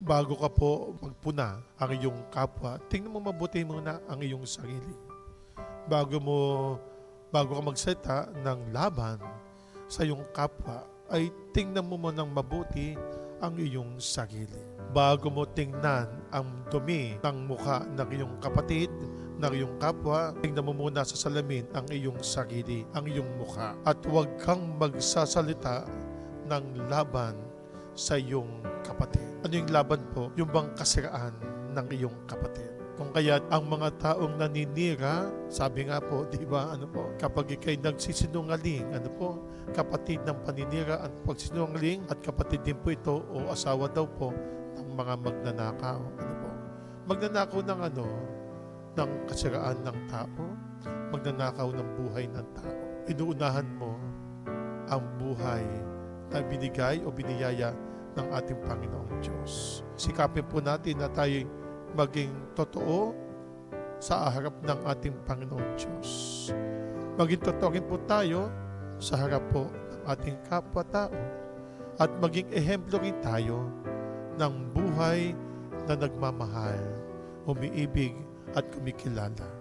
bago ka po magpuna ang iyong kapwa, tingnan mo mabuti muna ang iyong sarili. Bago ka magsalita ng laban sa iyong kapwa, ay tingnan mo munang mabuti ang iyong sarili. Bago mo tingnan ang dumi ng mukha ng iyong kapatid, ng iyong kapwa, tingnan mo muna sa salamin ang iyong sarili, ang iyong mukha. At huwag kang magsasalita ng laban sa iyong kapatid. Ano yung laban po? Yung bang kasiraan ng iyong kapatid. Kung kaya't ang mga taong naninira, sabi nga po, di ba, kapag ikay nagsisinungaling, kapatid ng paninira at pagsinungaling, at kapatid din po ito o asawa daw po ng mga magnanakaw. Magnanakaw ng kasiraan ng tao, magnanakaw ng buhay ng tao. Inuunahan mo ang buhay na binigay o biniyaya ng ating Panginoong Diyos. Sikapin po natin na tayo maging totoo sa harap ng ating Panginoong Diyos. Maging totoo rin po tayo sa harap po ng ating kapwa-tao at maging ehemplo rin tayo ng buhay na nagmamahal, umiibig at kumikilala